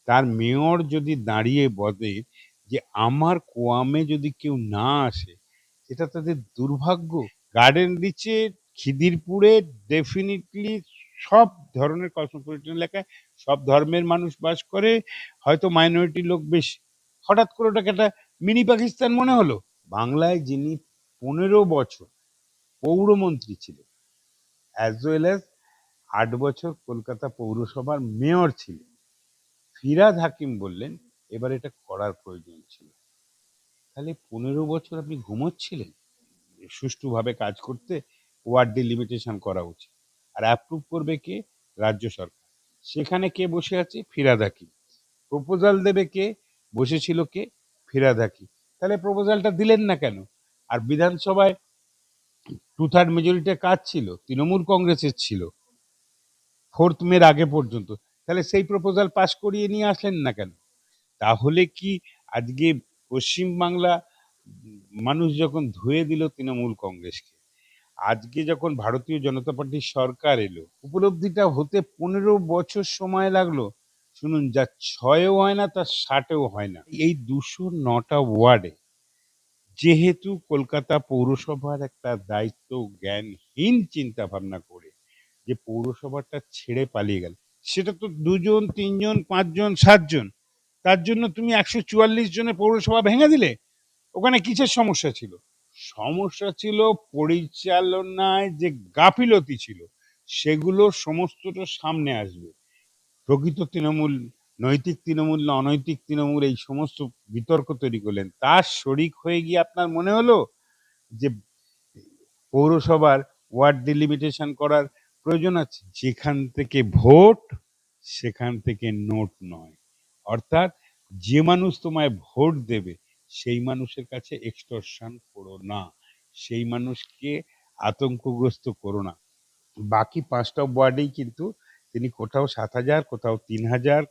তার মেয়র যদি দাঁড়িয়ে বলে যে আমার কোয়ামে যদি কেউ না আসে, এটা তাদের দুর্ভাগ্য। গার্ডেন রিচে, খিদিরপুরে ডেফিনিটলি সব ধরনের কসমোপলিটন এলাকায় সব ধর্মের মানুষ বাস করে, হয়তো মাইনরিটি লোক বেশি। হঠাৎ করে ওটাকে একটা মিনি পাকিস্তান মনে হলো। বাংলায় যিনি 15 বছর পৌরমন্ত্রী ছিলেন, অ্যাজ ওয়েল অ্যাজ 8 বছর কলকাতা পৌরসভার মেয়র ছিলেন, ফিরহাদ হাকিম বললেন এবার এটা করার প্রয়োজন ছিল। তাহলে 15 বছর আপনি ঘুমোচ্ছিলেন? সুষ্ঠুভাবে কাজ করতে ওয়ার্ড ডিলিমিটেশন করা উচিত। আর অ্যাপ্রুভ করবে কে? রাজ্য সরকার। সেখানে কে বসে আছে? ফিরহাদ হাকিম। প্রপোজাল দেবে কে? বসেছিল কে? ফিরহাদ হাকিম। তাহলে প্রপোজালটা দিলেন না কেন? আর বিধানসভায় 2/3 মেজরিটির কাজ ছিল, তৃণমূল কংগ্রেসের ছিল 4th মের আগে পর্যন্ত। তাহলে সেই প্রপোজাল পাশ করিয়ে নিয়ে আসলেন না কেন? তাহলে কি আজকে পশ্চিমবাংলা মানুষ যখন ধুয়ে দিল তৃণমূল কংগ্রেসকে, আজকে যখন ভারতীয় জনতা পার্টির সরকার এলো, উপলব্ধিটা হতে 15 বছর সময় লাগলো। শুনুন, যা 6-এও হয় না তার 60-এও হয় না। এই 209টা ওয়ার্ডে যেহেতু কলকাতা পৌরসভার একটা দায়িত্ব জ্ঞানহীন চিন্তা ভাবনা করে যে পৌরসভাটা ছেড়ে পালিয়ে গেল, সেটা তো 2 জন 3 জন 5 জন 7 জন, তার জন্য তুমি 144 জনের পৌরসভা ভেঙে দিলে। ওখানে কিসের সমস্যা ছিল? সমস্যা ছিল পরিচালনায় যে গাফিলতি ছিল, সেগুলো সমস্তটা সামনে আসবে। প্রকৃত তৃণমূল, নৈতিক তৃণমূল না অনৈতিক তৃণমূল, এই সমস্ত বিতর্ক তৈরি করলেন। তার শরিক হয়ে গিয়ে আপনার মনে হলো যে পৌরসভার ওয়ার্ড ডিলিমিটেশন করার প্রয়োজন আছে। যেখান থেকে ভোট, সেখান থেকে নোট নয়। অর্থাৎ যে মানুষ তোমায় ভোট দেবে সেই মানুষের কাছে এক্সটর্শন করো না, সেই মানুষকে আতঙ্কগ্রস্ত করো না। বাকি 5টা ওয়ার্ডেই কিন্তু তিনি কোথাও 7,000, কোথাও 3,000,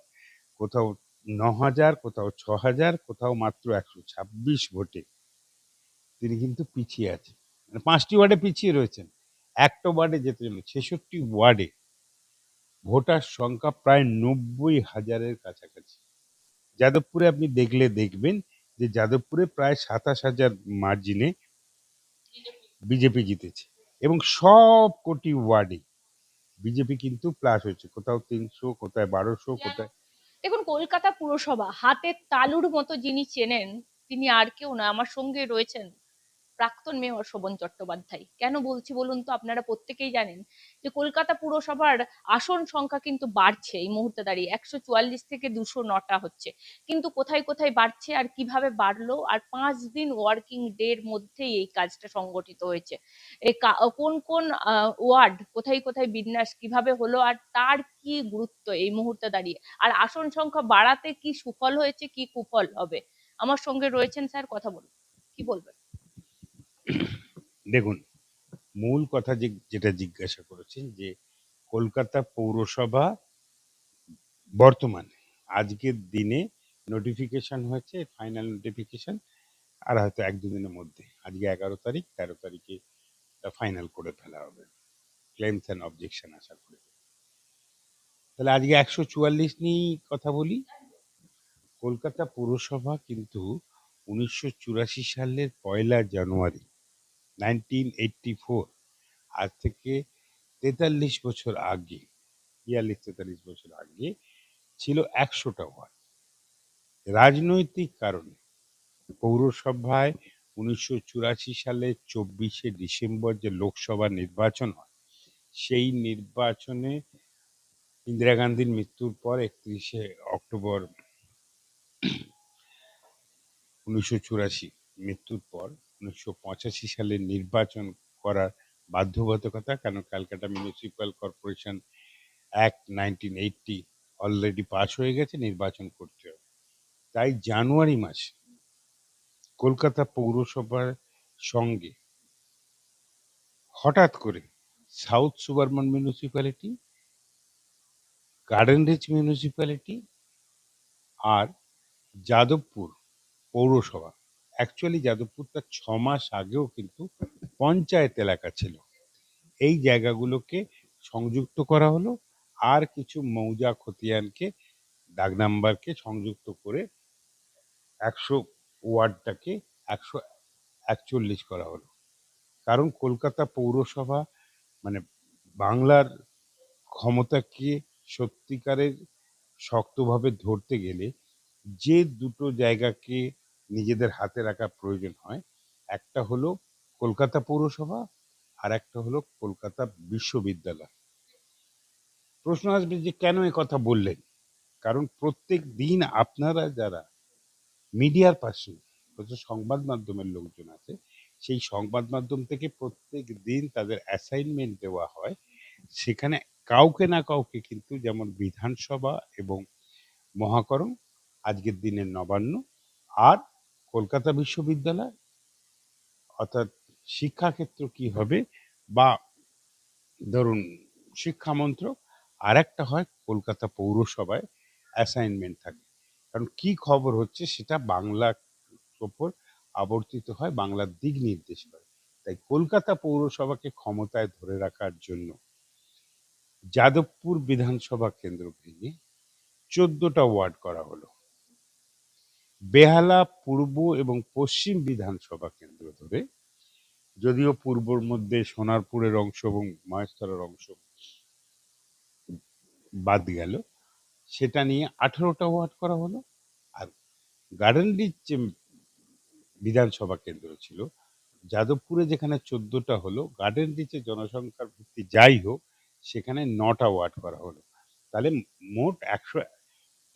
কোথাও 9,000, কোথাও 6,000, কোথাও মাত্র 126 ভোটে তিনি কিন্তু পিছিয়ে আছেন। মানে 5টি ওয়ার্ডে পিছিয়ে রয়েছেন। একটা ওয়ার্ডে যেতে হলে 66 ওয়ার্ডে ভোটার সংখ্যা প্রায় 90,000-এর কাছাকাছি। যাদবপুরে আপনি দেখলে দেখবেন যে যাদবপুরে প্রায় 27,000 মার্জিনে বিজেপি জিতেছে, এবং সব কটি ওয়ার্ডে বিজেপি কিন্তু প্লাস হয়েছে, কোথাও 300, কোথায় 1200, কোথায়। দেখুন, কলকাতা পুরসভা হাতের তালুর মতো যিনি চেনেন, তিনি আর কেউ না, আমার সঙ্গে রয়েছেন প্রাক্তন মেয়র শোভন চট্টোপাধ্যায়। কেন বলছি বলুন তো? আপনারা প্রত্যেকেই জানেন যে কলকাতা পুরসভার আসন সংখ্যা কিন্তু বাড়ছে এই মুহূর্তে দাঁড়িয়ে, 144 থেকে 209টা হচ্ছে। কিন্তু কোথায় কোথায় বাড়ছে আর কিভাবে বাড়লো, আর 5 দিন ওয়ার্কিং ডের মধ্যেই এই কাজটা সংগঠিত হয়েছে। এই কোন কোন ওয়ার্ড, কোথায় কোথায় বিন্যাস কিভাবে হলো, আর তার কি গুরুত্ব এই মুহূর্তে দাঁড়িয়ে, আর আসন সংখ্যা বাড়াতে কি সুফল হয়েছে, কি কুফল হবে। আমার সঙ্গে রয়েছেন স্যার, কথা বলুন, কি বলবেন? দেখুন, মূল কথা যেটা জিজ্ঞাসা করেছেন যে কলকাতা পৌরসভা বর্তমানে আজকের দিনে নোটিফিকেশন হয়েছে, ফাইনাল নোটিফিকেশন আর হয়তো 1-2 দিনের মধ্যে, আজকে 11 তারিখ, 13 তারিখে ফাইনাল করে ফেলা হবে, ক্লেমস অ্যান্ড অবজেকশন আশা করি। তাহলে আজকে 144 নিয়েই কথা বলি। কলকাতা পৌরসভা কিন্তু 1984 সালের 1লা জানুয়ারি 1984, আজ থেকে 43 বছর আগে, 42-43 বছর আগে ছিল 100টা ওয়ার্ড। রাজনৈতিক কারণে পৌরসভায় 1984 সালে 24শে ডিসেম্বর যে লোকসভা নির্বাচন হয়, সেই নির্বাচনে ইন্দিরা গান্ধীর মৃত্যুর পর 31শে অক্টোবর 1984 মৃত্যুর পর 1985 সালে নির্বাচন করার বাধ্যবাধকতা, কেন Calcutta municipal corporation act 1980 already pass হয়ে গেছে, নির্বাচন করতে হবে। তাই জানুয়ারি মাসে কলকাতা পৌরসভার সঙ্গে হঠাৎ করে south suburban municipality, garden reach municipality আর যাদবপুর পৌরসভা, অ্যাকচুয়ালি যাদবপুর তার 6 মাস আগেও কিন্তু পঞ্চায়েত এলাকা ছিল, এই জায়গাগুলোকে সংযুক্ত করা হলো। আর কিছু মৌজা খতিয়ানকে ডাক নাম্বারকে সংযুক্ত করে 100 ওয়ার্ডটাকে 141 করা হলো। কারণ কলকাতা পৌরসভা মানে বাংলার ক্ষমতাকে সত্যিকারের শক্তভাবে ধরতে গেলে যে দুটো জায়গাকে নিজেদের হাতে রাখা প্রয়োজন হয়, একটা হলো কলকাতা পৌরসভা আর একটা হলো কলকাতা বিশ্ববিদ্যালয়। প্রশ্ন আসবে যে কেন এ কথা বললেন? কারণ প্রত্যেক দিন আপনারা যারা মিডিয়ার পাশে সংবাদ মাধ্যমের লোকজন আছে, সেই সংবাদ মাধ্যম থেকে প্রত্যেক দিন তাদের অ্যাসাইনমেন্ট দেওয়া হয়। সেখানে কাউকে না কাউকে কিন্তু, যেমন বিধানসভা এবং মহাকরণ, আজকের দিনের নবান্ন, আর কলকাতা বিশ্ববিদ্যালয় অর্থাৎ শিক্ষাক্ষেত্র কি হবে, বা ধরুন শিক্ষামন্ত্রক, আর একটা হয় কলকাতা পৌরসভায় অ্যাসাইনমেন্ট থাকে। কারণ কি খবর হচ্ছে সেটা বাংলার ওপর আবর্তিত হয়, বাংলার দিক নির্দেশ করে। তাই কলকাতা পৌরসভাকে ক্ষমতায় ধরে রাখার জন্য যাদবপুর বিধানসভা কেন্দ্র ভেঙে 14টা ওয়ার্ড করা হলো। বেহালা পূর্ব এবং পশ্চিম বিধানসভা কেন্দ্র ধরে, যদিও পূর্বর মধ্যে সোনারপুরের অংশ এবং মহেশতলার অংশ বাদ গেল, সেটা নিয়ে 18টা ওয়ার্ড করা হলো। আর গার্ডেন রিচ যে বিধানসভা কেন্দ্র ছিল, যাদবপুরে যেখানে 14টা হলো, গার্ডেন রিচে জনসংখ্যার ভিত্তি যাই হোক, সেখানে 9টা ওয়ার্ড করা হলো। তাহলে মোট 100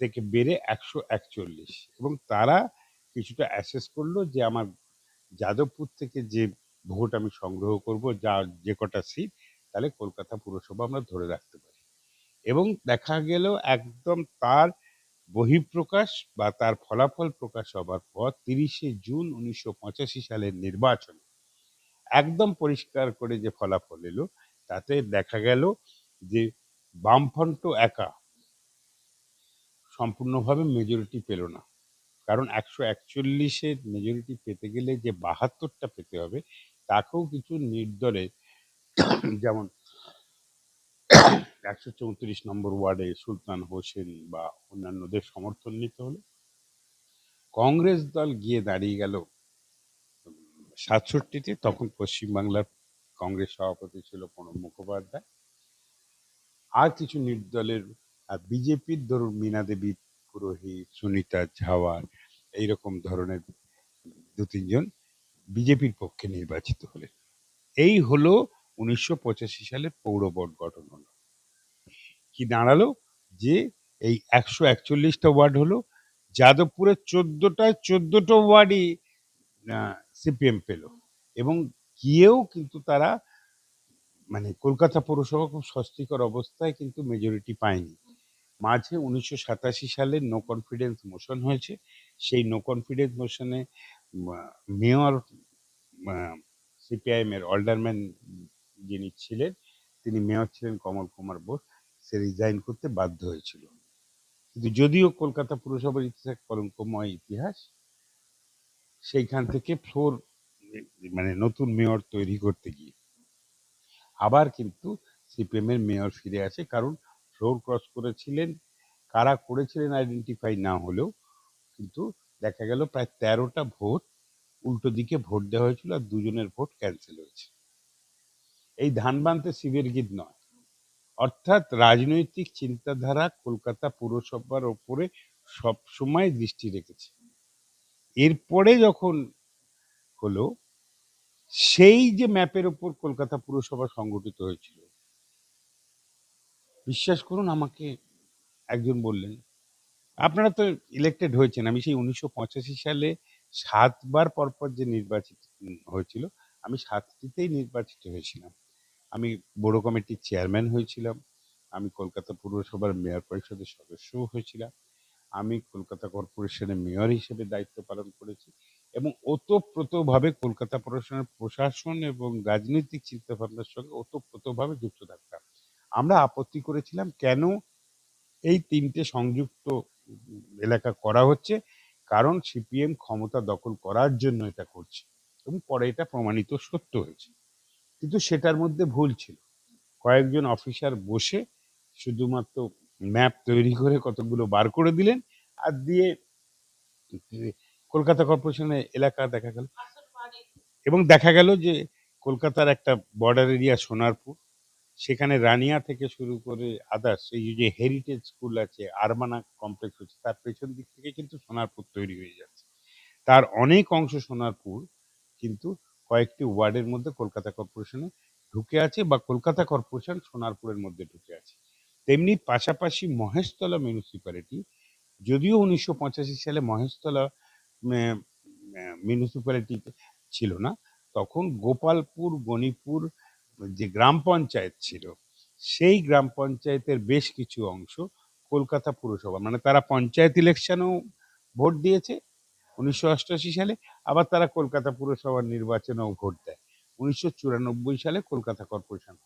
থেকে বেড়ে 141। এবং তারা কিছুটা অ্যাসেস করলো যে আমার যাদবপুর থেকে যে ভোট আমি সংগ্রহ করব, যা যে কটা সিট, তাহলে কলকাতা পুরসভা আমরা ধরে রাখতে পারি। এবং দেখা গেল একদম তার বহিঃপ্রকাশ বা তার ফলাফল প্রকাশ হবার পর 30শে জুন 1985 সালের নির্বাচন একদম পরিষ্কার করে যে ফলাফল এলো, তাতে দেখা গেল যে বামফ্রন্ট একা সম্পূর্ণভাবে মেজরিটি পেল না। কারণ 141-এর মেজরিটি পেতে গেলে যে 72টা পেতে হবে, তাকেও কিছু নির্দলের, যেমন 134 নম্বর ওয়ার্ডে সুলতান হোসেন বা অন্যান্যদের সমর্থন নিতে হলো। কংগ্রেস দল গিয়ে দাঁড়িয়ে গেল 67-তে। তখন পশ্চিমবাংলার কংগ্রেস সভাপতি ছিল প্রণব মুখোপাধ্যায়। আর কিছু নির্দলের, আর বিজেপির ধরুন মীনা দেবী পুরোহিত, সুনিতা ঝাওয়ার, এইরকম ধরনের 2-3 জন বিজেপির পক্ষে নির্বাচিত হলেন। এই হলো 1985 সালে পৌর বোর্ড গঠন হলো। কি দাঁড়ালো যে এই 141টা ওয়ার্ড হলো, যাদবপুরের 14টা ওয়ার্ডই সিপিএম পেল। এবং গিয়েও কিন্তু তারা মানে কলকাতা পৌরসভা খুব স্বস্তিকর অবস্থায় কিন্তু মেজরিটি পায়নি। মাঝে 1987 সালে নো কনফিডেন্স মোশন হয়েছে। সেই নো কনফিডেন্স মোশনে মেয়র সিপিআইএম এর অলডারম্যান যিনি ছিলেন, তিনি মেয়র ছিলেন কমল কুমার বোস, সে রিজাইন করতে বাধ্য হয়েছিল। কিন্তু যদিও কলকাতা পুরসভার ইতিহাস কলঙ্কময় ইতিহাস, সেইখান থেকে ফ্লোর মানে নতুন মেয়র তৈরি করতে গিয়ে আবার কিন্তু সিপিএম এর মেয়র ফিরে আসে। কারণ ফ্লোর ক্রস করেছিলেন, কারা করেছিলেন আইডেন্টিফাই না হলেও কিন্তু দেখা গেল প্রায় 13টা ভোট উল্টো দিকে ভোট দেওয়া হয়েছিল, আর 2জনের ভোট ক্যান্সেল হয়েছে। এই ধান বানতে শিবের গীত নয়। অর্থাৎ রাজনৈতিক চিন্তাধারা কলকাতা পুরসভার ওপরে সবসময় দৃষ্টি রেখেছে। এরপরে যখন হলো, সেই যে ম্যাপের ওপর কলকাতা পুরসভা সংগঠিত হয়েছিল, বিশ্বাস করুন আমাকে একজন বললেন, আপনারা তো ইলেক্টেড হয়েছেন। আমি সেই 1985 সালে 7বার পরপর যে নির্বাচিত হয়েছিল, আমি 7টিতেই নির্বাচিত হয়েছিলাম। আমি বড় কমিটির চেয়ারম্যান হয়েছিলাম, আমি কলকাতা পুরসভার মেয়র পরিষদের সদস্যও হয়েছিলাম, আমি কলকাতা কর্পোরেশনের মেয়র হিসেবে দায়িত্ব পালন করেছি, এবং ওতপ্রোতভাবে কলকাতা পৌরসভার প্রশাসন এবং রাজনৈতিক চিন্তাভাবনার সঙ্গে ওতপ্রোতভাবে যুক্ত থাকতাম। আমরা আপত্তি করেছিলাম কেন এই 3টে সংযুক্ত এলাকা করা হচ্ছে, কারণ সিপিএম ক্ষমতা দখল করার জন্য এটা করছে, এবং পরে এটা প্রমাণিত সত্য হয়েছে। কিন্তু সেটার মধ্যে ভুল ছিল। কয়েকজন অফিসার বসে শুধুমাত্র ম্যাপ তৈরি করে কতগুলো বার করে দিলেন, আর দিয়ে কলকাতা কর্পোরেশনের এলাকা দেখা গেল, এবং দেখা গেল যে কলকাতার একটা বর্ডার এরিয়া সোনারপুর, সেখানে রানিয়া থেকে শুরু করে আদার্স এই যে হেরিটেজ স্কুল আছে, আরমানা কমপ্লেক্স হচ্ছে, তার পেছন দিক থেকে কিন্তু সোনারপুর তৈরি হয়ে যাচ্ছে। তার অনেক অংশ সোনারপুর কিন্তু কয়েকটি ওয়ার্ডের মধ্যে কলকাতা কর্পোরেশনে ঢুকে আছে, বা কলকাতা কর্পোরেশন সোনারপুরের মধ্যে ঢুকে আছে। তেমনি পাশাপাশি মহেশতলা মিউনিসিপ্যালিটি, যদিও 1985 সালে মহেশতলা মিউনিসিপ্যালিটি ছিল না, তখন গোপালপুর গণিপুর যে গ্রাম পঞ্চায়েত ছিল, সেই গ্রাম পঞ্চায়েতের বেশ কিছু অংশ কলকাতা পুরসভা, মানে তারা পঞ্চায়েত ইলেকশনেও ভোট দিয়েছে 1988 সালে, আবার তারা কলকাতা পুরসভার নির্বাচনেও ভোট দেয় 1994 সালে কলকাতা কর্পোরেশন।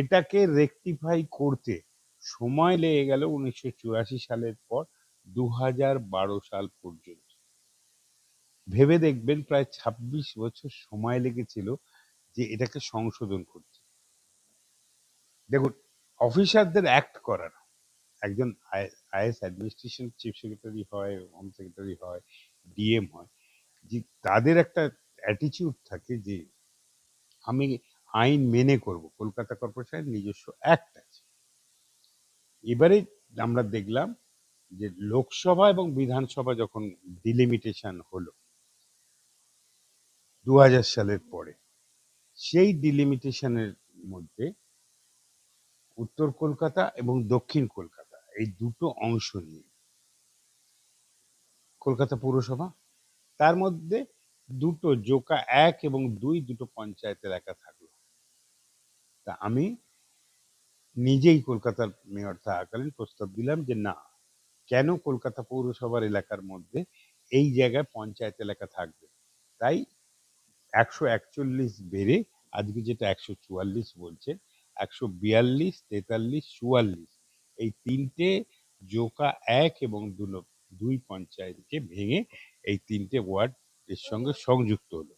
এটাকে রেকটিফাই করতে সময় লেগে গেল 1984 সালের পর 2012 সাল পর্যন্ত। ভেবে দেখবেন প্রায় 26 বছর সময় লেগেছিল যে এটাকে সংশোধন করতে। দেখুন, অফিসারদের অ্যাক্ট করার, একজন আইএস অ্যাডমিনিস্ট্রেশন চিফ সেক্রেটারি হয়, হোম সেক্রেটারি হয়, ডিএম হয়, যে তাদের একটা অ্যাটিটিউড থাকে যে আমি আইন মেনে করব। কলকাতা কর্পোরেশনের নিজস্ব অ্যাক্ট আছে। এবারে আমরা দেখলাম যে লোকসভা এবং বিধানসভা যখন ডিলিমিটেশন হলো 2000 সালের পরে, সেই ডিলিমিটেশনের মধ্যে উত্তর কলকাতা এবং দক্ষিণ কলকাতা এই দুটো অংশ নিয়ে কলকাতা পৌরসভা, তার মধ্যে দুটো জোকা 1 এবং 2 দুটো পঞ্চায়েত এলাকা থাকলো। তা আমি নিজেই কলকাতার মেয়র থাকাকালীন প্রস্তাব দিলাম যে না, কেন কলকাতা পৌরসভার এলাকার মধ্যে এই জায়গায় পঞ্চায়েত এলাকা থাকবে। তাই 141 বেড়ে আজকে যেটা 144 বলছে, 142, 43, 44 এই তিনটে জোকা 1 এবং 2 পঞ্চায়েতকে ভেঙে এই তিনটে ওয়ার্ড এর সঙ্গে সংযুক্ত হলো।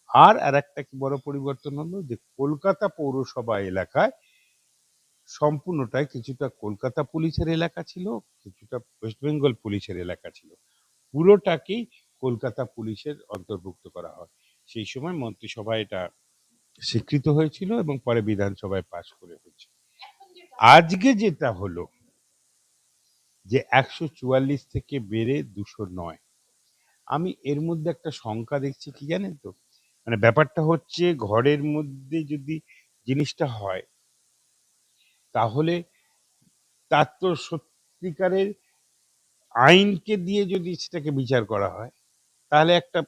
আর একটা কি বড় পরিবর্তন হলো যে কলকাতা পৌরসভা এলাকায় সম্পূর্ণটাই কিছুটা কলকাতা পুলিশের এলাকা ছিল, কিছুটা ওয়েস্ট বেঙ্গল পুলিশের এলাকা ছিল, পুরোটাকেই কলকাতা পুলিশের অন্তর্ভুক্ত করা হয়। সেই সময় মন্ত্রিসভায় এটা স্বীকৃত হয়েছিল এবং পরে বিধানসভায় পাশ করে হয়েছে। আজকে যেটা হলো যে 144 থেকে বেড়ে 209, আমি এর মধ্যে একটা শঙ্কা দেখছি কি জানেন তো, মানে ব্যাপারটা হচ্ছে ঘরের মধ্যে যদি জিনিসটা হয় তাহলে তার তো সত্যিকারের আইনকে দিয়ে যদি সেটাকে বিচার করা হয় তাহলে একটা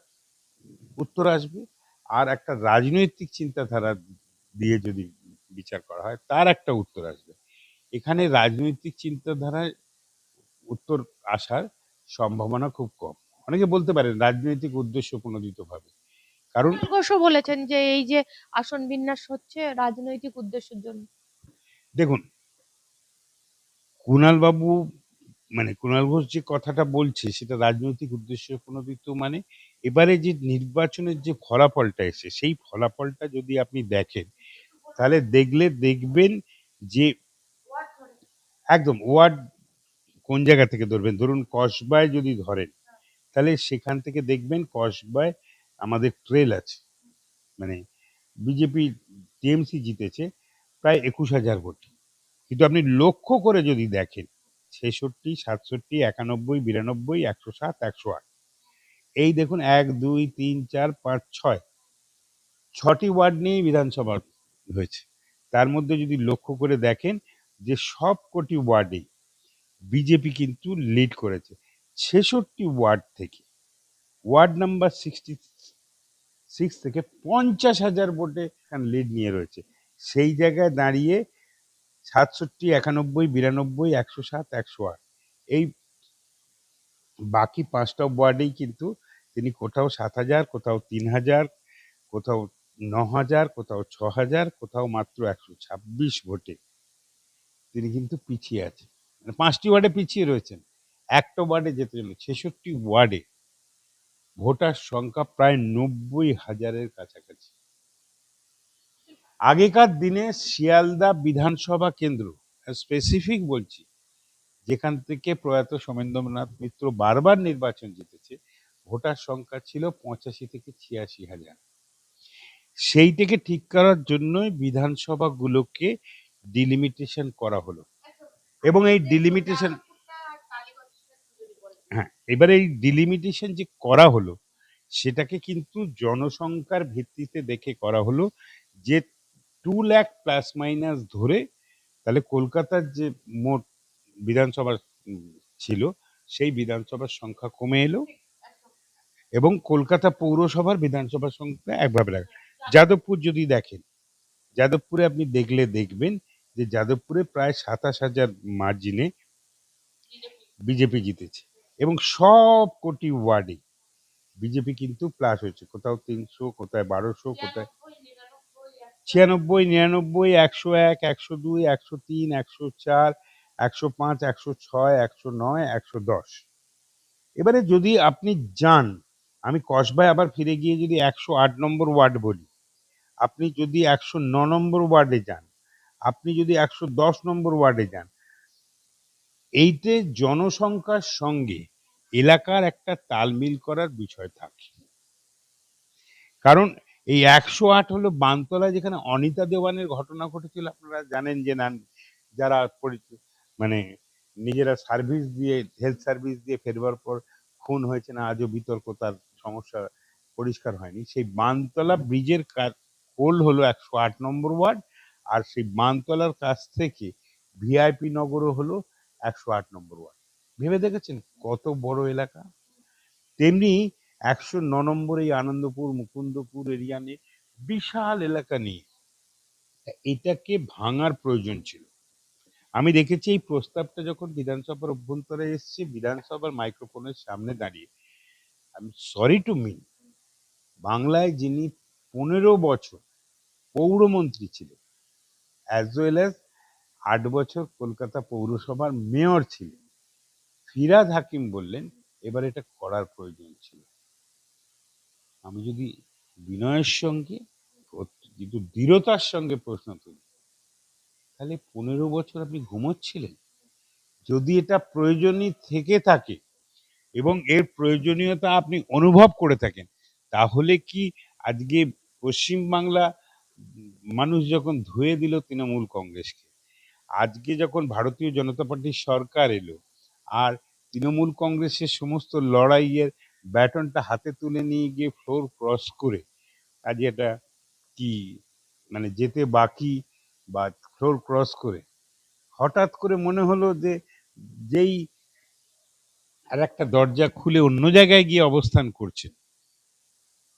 উত্তর আসবে, আর একটা রাজনৈতিক চিন্তাধারা দিয়ে যদি বিচার করা হয় তার একটা উত্তর আসবে। এখানে রাজনৈতিক চিন্তাধারায় উত্তর আসার সম্ভাবনা খুব কম। অনেকে বলতে পারেন রাজনৈতিক উদ্দেশ্য প্রণোদিত ভাবে, কারণ কুণাল ঘোষও বলেছেন যে এই যে আসন বিন্যাস হচ্ছে রাজনৈতিক উদ্দেশ্যের জন্য। দেখুন, কুণাল বাবু মানে কুণাল ঘোষ যে কথাটা বলছে সেটা রাজনৈতিক উদ্দেশ্য প্রণোদিত, মানে এবারে যে নির্বাচনের যে ফলাফলটা এসে সেই ফলাফলটা যদি আপনি দেখেন তাহলে দেখবেন যে একদম ওয়ার্ড কোন জায়গা থেকে ধরবেন, ধরুন কসবায় যদি ধরেন তাহলে সেখান থেকে দেখবেন কসবায় আমাদের ট্রেল আছে, মানে বিজেপি টিএমসি জিতেছে প্রায় 21,000 ভোট, কিন্তু আপনি লক্ষ্য করে যদি দেখেন 66, 67, 91, 92, 107, 108, এই দেখুন 1, 2, 3, 4, 5, 6 6টি ওয়ার্ড নিয়েই বিধানসভা হয়েছে। তার মধ্যে যদি লক্ষ্য করে দেখেন যে সব কটি ওয়ার্ডেই বিজেপি কিন্তু লিড করেছে 66 ওয়ার্ড থেকে। ওয়ার্ড নাম্বার 66 থেকে 50,000 ভোটে লিড নিয়ে রয়েছে। সেই জায়গায় দাঁড়িয়ে 67, 91, 92, 107, 108 এই বাকি 5টা ওয়ার্ডেই কিন্তু তিনি কোথাও 7,000, কোথাও 3,000, কোথাও 9,000, কোথাও 6,000, কোথাও মাত্র 126 ভোটে তিনি কিন্তু পিছিয়ে আছেন, মানে 5টি ওয়ার্ডে পিছিয়ে রয়েছেন। একটা ওয়ার্ডে যেতে হলো 66 ওয়ার্ডে ভোটার সংখ্যা প্রায় 90,000-এর কাছাকাছি। আগেকার দিনে শিয়ালদা বিধানসভা কেন্দ্র, স্পেসিফিক বলছি, যেখান থেকে প্রয়াত সোমেন্দ্রনাথ মিত্র বারবার নির্বাচন জিতেছে, ভোটার সংখ্যা ছিল 85 থেকে 86,000। সেইটাকে ঠিক করার জন্যই বিধানসভাগুলোকে ডিলিমিটেশন করা হলো। এবং এই ডিলিমিটেশন, হ্যাঁ, এবারে এই ডিলিমিটেশন যে করা হলো সেটাকে কিন্তু জনসংখ্যার ভিত্তিতে দেখে করা হলো, যে 2 লাখ প্লাস মাইনাস ধরে, তাহলে কলকাতার যে মোট বিধানসভা ছিল সেই বিধানসভার সংখ্যা কমে এলো এবং কলকাতা পৌরসভার বিধানসভার সংখ্যা একভাবে রাখা। যাদবপুর যদি দেখেন, যাদবপুরে আপনি দেখবেন যে যাদবপুরে প্রায় 27,000 মার্জিনে বিজেপি জিতেছে এবং সব কোটি ওয়ার্ডে বিজেপি কিন্তু প্লাস হয়েছে, কোথাও 300, কোথায় 1200, কোথায় 96, 99, 101, 102, 103, 104, 105, 106, 109, 110। এবারে যদি আপনি যান, আমি কসবায় আবার ফিরে গিয়ে যদি 108 নম্বর ওয়ার্ড বলি, আপনি যদি 109 নম্বর ওয়ার্ডে যান, আপনি যদি 110 নম্বর ওয়ার্ডে যান, এইতে জনসংখ্যার সঙ্গে এলাকার একটা তালমিল করার বিষয় থাকে। কারণ এই 108 হলো বানতলায় যেখানে অনিতা দেওয়ানের ঘটনা ঘটেছিল, আপনারা জানেন যে না, যারা মানে নিজেরা সার্ভিস দিয়ে, হেলথ সার্ভিস দিয়ে ফেরবার পর খুন হয়েছে না, আজও বিতর্ক, তার সমস্যা পরিষ্কার হয়নি। সেই বানতলা ব্রিজের কোল হলো 108 নম্বর ওয়ার্ড, আর সেই বানতলার কাছ থেকে ভিআইপি নগরও হলো 108 নম্বর ওয়ার্ড। ভেবে দেখেছেন কত বড় এলাকা? তেমনি 109 নম্বর এই আনন্দপুর মুকুন্দপুর এরিয়া নিয়ে বিশাল এলাকা নিয়ে এটাকে ভাঙার প্রয়োজন ছিল। আমি দেখেছি এই প্রস্তাবটা যখন বিধানসভার অভ্যন্তরে এসছে, বিধানসভার মাইক্রোফোনের সামনে দাঁড়িয়ে, আমি সরি টু মিন, বাংলায় যিনি 15 বছর পৌরমন্ত্রী ছিলেন, অ্যাজ ওয়েল অ্যাজ 8 বছর কলকাতা পৌরসভার মেয়র ছিলেন, ফিরহাদ হাকিম বললেন এবার এটা করার প্রয়োজন ছিল। আমি যদি বিনয়ের সঙ্গে কিন্তু দৃঢ়তার সঙ্গে প্রশ্ন তুলি, তাহলে 15 বছর আপনি ঘুমোচ্ছিলেন? যদি এটা প্রয়োজনই থেকে থাকে এবং এর প্রয়োজনীয়তা আপনি অনুভব করে থাকেন, তাহলে কি আজকে পশ্চিমবাংলা মানুষ যখন ধুয়ে দিল তৃণমূল কংগ্রেসকে, আজকে যখন ভারতীয় জনতা পার্টির সরকার এলো আর তৃণমূল কংগ্রেসের সমস্ত লড়াইয়ের ব্যাটনটা হাতে তুলে নিয়ে গিয়ে ফ্লোর ক্রস করে আজ এটা কি মানে যেতে বাকি বা ফ্লোর ক্রস করে হঠাৎ করে মনে হলো যে যেই আর একটা দরজা খুলে অন্য জায়গায় গিয়ে অবস্থান করছে,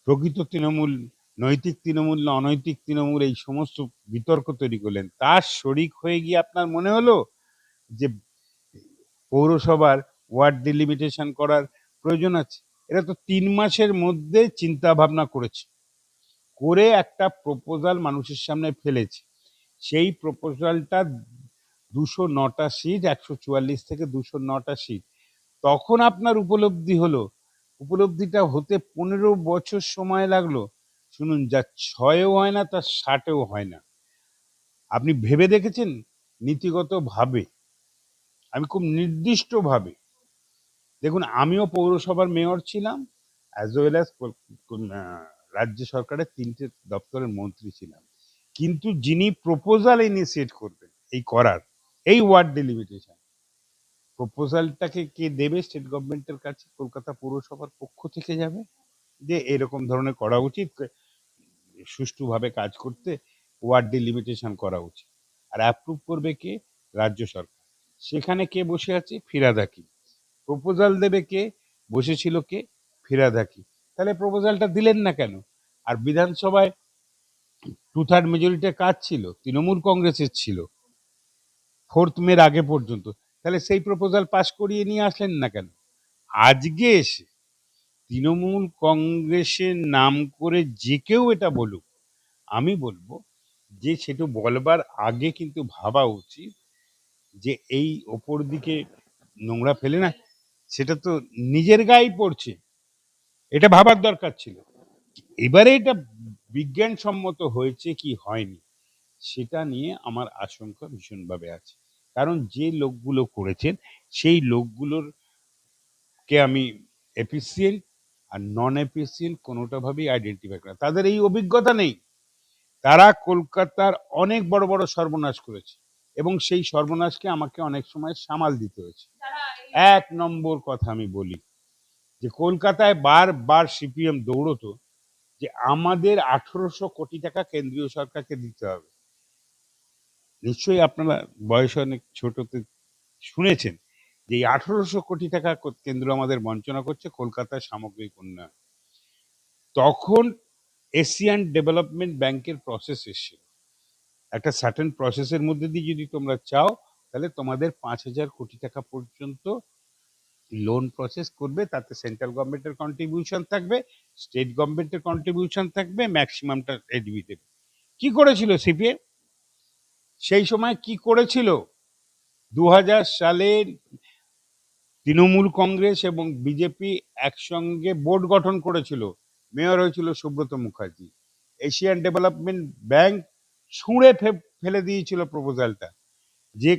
প্রকৃত তৃণমূল, নৈতিক তৃণমূল না অনৈতিক তৃণমূল, এই সমস্ত বিতর্ক তৈরি করলেন, তার শরিক হয়ে গিয়ে আপনার মনে হলো যে পৌরসভার ওয়ার্ড ডিলিমিটেশন করার প্রয়োজন আছে। এরা তো 3 মাসের মধ্যে চিন্তা ভাবনা করেছে, করে একটা প্রপোজাল মানুষের সামনে ফেলেছে। সেই প্রপোজালটা 209টা সিট, 144 থেকে 209টা সিট। তখন আপনার উপলব্ধি হলো, উপলব্ধিটা হতে 15 বছর সময় লাগলো। শুনুন, যা 6-এও হয় না তার 60-এও হয় না। আপনি ভেবে দেখেছেন নীতিগত ভাবে? আমি খুব নির্দিষ্ট ভাবে, দেখুন আমিও পৌরসভার মেয়র ছিলাম, অ্যাজ ওয়েল অ্যাজ রাজ্য সরকারের 3টে দপ্তরের মন্ত্রী ছিলাম, কিন্তু যিনি প্রপোজাল ইনিশিয়েট করবেন এই করার, এই ওয়ার্ড ডিলিমিটেশন প্রপোজালটাকে কে দেবে স্টেট গভর্নমেন্টের কাছে? কলকাতা পৌরসভার পক্ষ থেকে যাবে যে এরকম ধরনের করা উচিত, সুষ্ঠুভাবে কাজ করতে ওয়ার্ড ডিলিমিটেশন করা উচিত। আর অ্যাপ্রুভ করবে কে? রাজ্য সরকার। সেখানে কে বসে আছে? ফিরহাদ হাকিম। প্রপোজাল দেবে কে? বসেছিল কে? ফিরহাদ হাকিম। তাহলে প্রপোজালটা দিলেন না কেন? আর বিধানসভায় 2/3 মেজরিটির কাজ ছিল, তৃণমূল কংগ্রেসের ছিল 4th মের আগে পর্যন্ত, তাহলে সেই প্রপোজাল পাস করিয়ে নিয়ে আসলেন না কেন? আজকে এসে তৃণমূল কংগ্রেসের নাম করে যে কেউ এটা বলুক, আমি বলবো যে সেটা বলবার আগে কিন্তু ভাবা উচিত যে এই ওপর দিকে নোংরা ফেলে না, সেটা তো নিজের গায়েই পড়ছে, এটা ভাবার দরকার ছিল। এবারে এটা বিজ্ঞানসম্মত হয়েছে কি হয়নি সেটা নিয়ে আমার আশঙ্কা ভীষণভাবে আছে। কারণ যে লোকগুলো করেছেন সেই লোকগুলোর কে আমি এফিসিয়েন্ট আর নন এফিসিয়েন্ট কোনোটা ভাবেই আইডেন্টিফাই করা, তাদের এই অভিজ্ঞতা নেই। তারা কলকাতার অনেক বড় বড় সর্বনাশ করেছে এবং সেই সর্বনাশকে আমাকে অনেক সময় সামাল দিতে হয়েছে। এক নম্বর কথা আমি বলি যে কলকাতায় বারবার সিপিএম দৌড়তো যে আমাদের 1800 কোটি টাকা কেন্দ্রীয় সরকারকে দিতে হবে। নিশ্চয়ই আপনারা বয়স অনেক ছোটতে শুনেছেন যে এই 1800 কোটি টাকা কেন্দ্র আমাদের বঞ্চনা করছে কলকাতার সামগ্রিক উন্নয়ন। তখন এশিয়ান ডেভেলপমেন্ট ব্যাংকের প্রসেস এসেছিল, একটা সার্টেন প্রসেসের মধ্যে দিয়ে যদি তোমরা চাও তাহলে তোমাদের 5000 কোটি টাকা পর্যন্ত লোন প্রসেস করবে, তাতে সেন্ট্রাল গভর্নমেন্টের কন্ট্রিবিউশন থাকবে, স্টেট গভর্নমেন্টের কন্ট্রিবিউশন থাকবে, ম্যাক্সিমামটা এডিবি দেবে। কি করেছিল সিপিএম সেই সময়? কি করেছিল? 2000 সালে তৃণমূল কংগ্রেস এবং বিজেপি একসঙ্গে বোর্ড গঠন করেছিল, মেয়র হয়েছিল Subrata Mukherjee. Asian development bank ছুঁড়ে ফেলে দিয়েছিল প্রপোজালটা, যে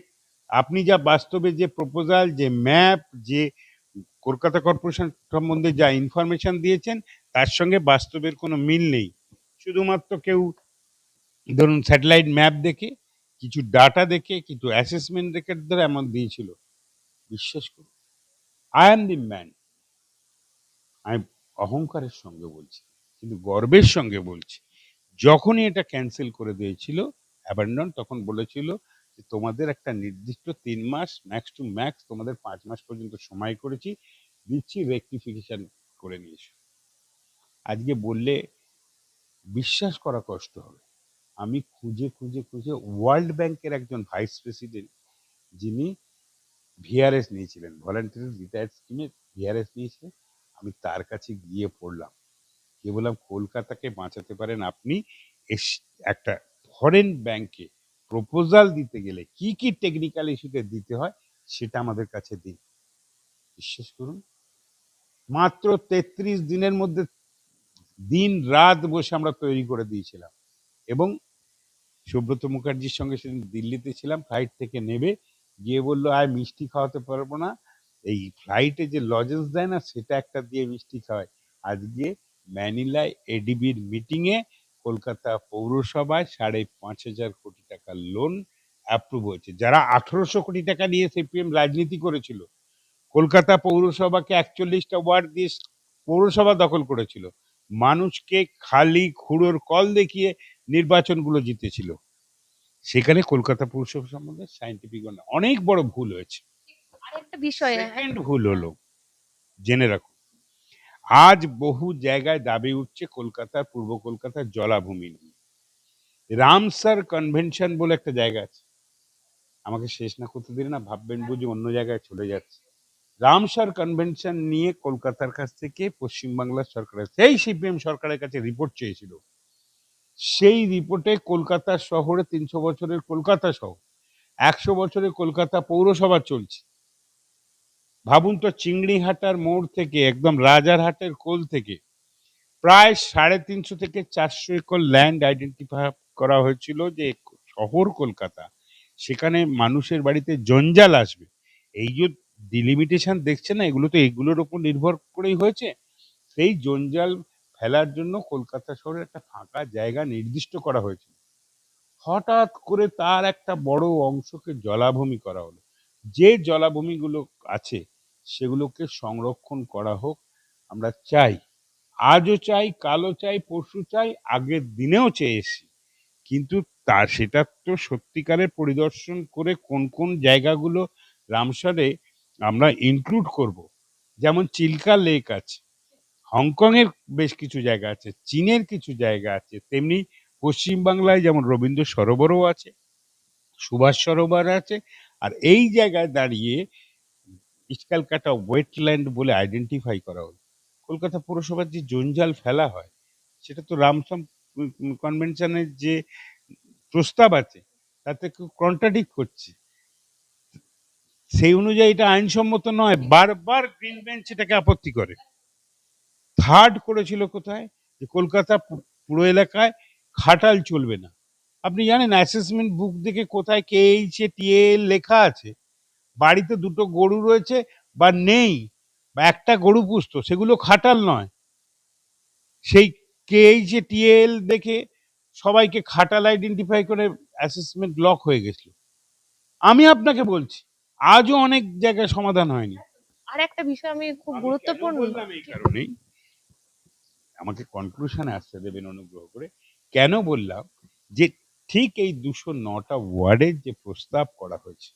আপনি যা বাস্তবে যে প্রপোজাল, যে ম্যাপ, যে কলকাতা কর্পোরেশন সম্বন্ধে যা ইনফরমেশন দিয়েছেন তার সঙ্গে বাস্তবের কোনো মিল নেই। শুধুমাত্র কেউ ধরুন স্যাটেলাইট ম্যাপ দেখে, কিছু ডাটা দেখে, কিছু অ্যাসেসমেন্ট রেকর্ড ধরে এমন দিয়েছিল। বিশ্বাস করুন, আই এম দি ম্যান। আমি অহংকারের সঙ্গে বলছি, কিন্তু গর্বের সঙ্গে বলছি, যখনই এটা ক্যান্সেল করে দিয়েছিল অ্যাবান্ডন, তখন বলেছিল যে তোমাদের একটা নির্দিষ্ট 3 মাস ম্যাক্স টু ম্যাক্স, তোমাদের 5 মাস পর্যন্ত সময় করেছি, দিচ্ছি, রেকটিফিকেশন করে নিয়েছো। আজকে বললে বিশ্বাস করা কষ্ট হবে, আমি খুঁজে খুঁজে খুঁজে ওয়ার্ল্ড ব্যাংকের একজন ভাইস প্রেসিডেন্ট, যিনি ভিআরএস নিয়েছিলেন, ভলান্টারি রিটায়ার্ড স্কিমে ভিআরএস নিয়েছিলেন, আমি তার কাছে গিয়ে পড়লাম, গিয়ে বললাম কলকাতাকে বাঁচাতে পারেন আপনি, একটা ফরেন ব্যাংকে প্রপোজাল দিতে গেলে কি কি টেকনিক্যাল ইস্যুতে দিতে হয় সেটা আমাদের কাছে দিন। বিশ্বাস করুন, মাত্র 33 দিনের মধ্যে দিন রাত বসে আমরা তৈরি করে দিয়েছিলাম। এবং সুব্রত মুখার্জির সঙ্গে সেদিন দিল্লিতে ছিলাম, ফ্লাইট থেকে নেবে গিয়ে বললো আর মিষ্টি খাওয়াতে পারবো না, এই ফ্লাইটে যে লজেন্স দেয় না সেটা একটা দিয়ে মিষ্টি খাওয়ায়। আজকে ম্যানিলায় এডিবির মিটিংয়ে কলকাতা পৌরসভায় 5,500 কোটি টাকার লোন অ্যাপ্রুভ হয়েছে। যারা 1800 কোটি টাকা নিয়ে সিপিএম রাজনীতি করেছিল, কলকাতা পৌরসভাকে 41টা ওয়ার্ড দিয়ে পৌরসভা দখল করেছিল, মানুষকে খালি খুঁড়োর কল দেখিয়ে নির্বাচনগুলো জিতেছিল, সেখানে কলকাতা পৌরসভা সম্বন্ধে সাইন্টিফিক অনেক বড় ভুল হয়েছে। আরেকটা বিষয়, সেকেন্ড ভুল হলো, জেনে রাখুন, আজ বহু জায়গায় দাবি উঠছে কলকাতার পূর্ব কলকাতার জলাভূমি নিয়ে। রামসার কনভেনশন বলে একটা জায়গা আছে, আমাকে শেষ না করতে দিলে না ভাববেন বুঝি অন্য জায়গায় চলে যাচ্ছে। রামসার কনভেনশন নিয়ে কলকাতার কাছ থেকে পশ্চিমবাংলার সরকারের, সেই সিপিএম সরকারের কাছে রিপোর্ট চেয়েছিল। সেই রিপোর্টে কলকাতা শহরে 300 বছরের কলকাতা শহর, 100 বছরের কলকাতা পৌরসভা চলছে। ভাবুন তো, চিংড়িহাটার মোড় থেকে একদম রাজারহাটের কোল থেকে প্রায় 350 থেকে 400 একর ল্যান্ড আইডেন্টিফাই করা হয়েছিল যে শহর কলকাতা, সেখানে মানুষের বাড়িতে জঞ্জাল আসবে। এই যে ডিলিমিটেশন দেখছে না, এগুলো তো এগুলোর উপর নির্ভর করেই হয়েছে। সেই জঞ্জাল ফেলার জন্য কলকাতা শহরে একটা ফাঁকা জায়গা নির্দিষ্ট করা হয়েছিল। হঠাৎ করে তার একটা বড় অংশকে জলাভূমি করা হলো। যে জলাভূমিগুলো আছে সেগুলোকে সংরক্ষণ করা হোক, আমরা চাই, আজও চাই, কালও চাই, পরশু চাই, আগের দিনেও চেয়েছি। কিন্তু সেটা তো সত্যিকারের পরিদর্শন করে কোন কোন জায়গাগুলো রামসারে আমরা ইনক্লুড করব, যেমন চিল্কা লেক আছে, হংকং এর বেশ কিছু জায়গা আছে, চীনের কিছু জায়গা আছে, তেমনি পশ্চিমবাংলায় যেমন রবীন্দ্র সরোবরও আছে, সুভাষ সরোবর আছে। আর এই জায়গায় দাঁড়িয়ে ইস্ট ক্যালকাটা ওয়েটল্যান্ড বলে আইডেন্টিফাই করা হলো। কলকাতা পৌরসভার যে জঞ্জাল ফেলা হয় সেটা তো রামসাম কনভেনশনের যে প্রস্তাব আছে তাতে কন্ট্রাডিক্ট করছে, সেই অনুযায়ী এটা আইনসম্মত নয়। বারবার গ্রিন বেঞ্চ এটাকে আপত্তি করে। থার্ড করেছিল কোথায়, যে কলকাতা পুরো এলাকায় খাটাল চলবে না। আপনি জানেন অ্যাসেসমেন্ট বুক দেখে কোথায় KHA TL লেখা আছে, বাড়িতে দুটো গরু রয়েছে বা নেই, বা একটা গরু পুষতো, সেগুলো খাটাল নয়। সেই KHA TL দেখে সবাইকে খাটাল আইডেন্টিফাই করে অ্যাসেসমেন্ট লক হয়ে গেছিল। আমি আপনাকে বলছি আজও অনেক জায়গায় সমাধান হয়নি। আর একটা বিষয় আমি খুব আমি কেন গুরুত্বপূর্ণ, বললাম এই কারণেই, আমাকে কনক্লুশনে আসতে দেবেন অনুগ্রহ করে। কেন বললাম যে ঠিক এই 209টা ওয়ার্ডের যে প্রস্তাব করা হয়েছে,